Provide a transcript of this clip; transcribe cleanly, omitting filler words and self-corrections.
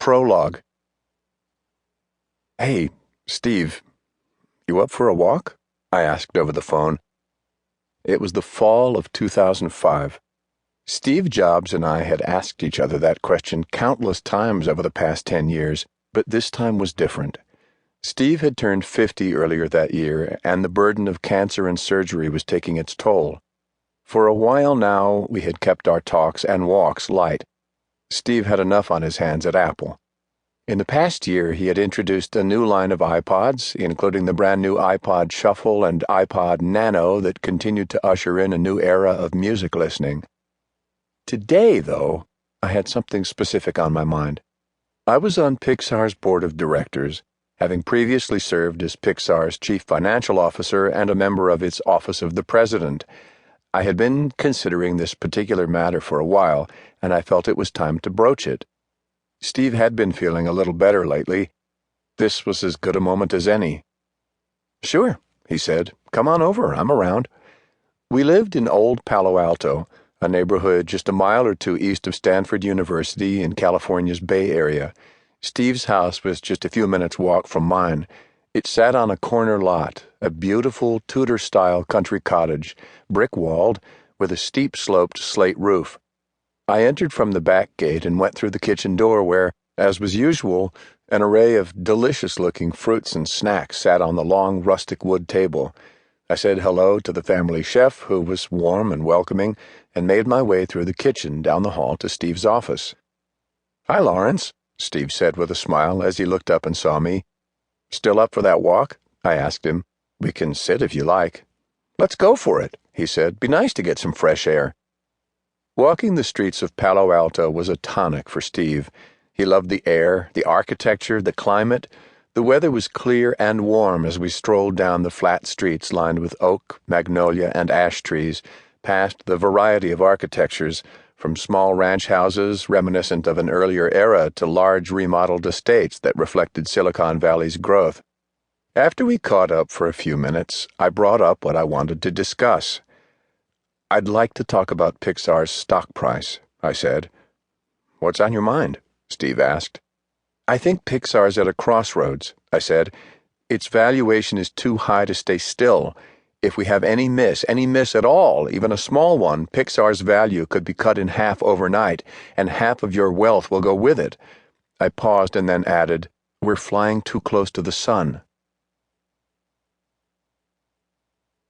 Prologue. "Hey, Steve, you up for a walk?" I asked over the phone. It was the fall of 2005. Steve Jobs and I had asked each other that question countless times over the past 10 years, but this time was different. Steve had turned 50 earlier that year, and the burden of cancer and surgery was taking its toll. For a while now, we had kept our talks and walks light. Steve had enough on his hands at Apple. In the past year, he had introduced a new line of iPods, including the brand new iPod Shuffle and iPod Nano that continued to usher in a new era of music listening. Today, though, I had something specific on my mind. I was on Pixar's board of directors, having previously served as Pixar's chief financial officer and a member of its Office of the President. I had been considering this particular matter for a while, and I felt it was time to broach it. Steve had been feeling a little better lately. This was as good a moment as any. "Sure," he said. "Come on over. I'm around." We lived in Old Palo Alto, a neighborhood just a mile or two east of Stanford University in California's Bay Area. Steve's house was just a few minutes' walk from mine. It sat on a corner lot, a beautiful Tudor-style country cottage, brick-walled, with a steep-sloped slate roof. I entered from the back gate and went through the kitchen door where, as was usual, an array of delicious-looking fruits and snacks sat on the long rustic wood table. I said hello to the family chef, who was warm and welcoming, and made my way through the kitchen down the hall to Steve's office. "Hi, Lawrence," Steve said with a smile as he looked up and saw me. "Still up for that walk?" I asked him. "We can sit if you like." "Let's go for it," he said. "Be nice to get some fresh air." Walking the streets of Palo Alto was a tonic for Steve. He loved the air, the architecture, the climate. The weather was clear and warm as we strolled down the flat streets lined with oak, magnolia, and ash trees, past the variety of architectures, from small ranch houses reminiscent of an earlier era to large remodeled estates that reflected Silicon Valley's growth. After we caught up for a few minutes, I brought up what I wanted to discuss. "I'd like to talk about Pixar's stock price," I said. "What's on your mind?" Steve asked. "I think Pixar's at a crossroads," I said. "Its valuation is too high to stay still. If we have any miss at all, even a small one, Pixar's value could be cut in half overnight, and half of your wealth will go with it." I paused and then added, "We're flying too close to the sun."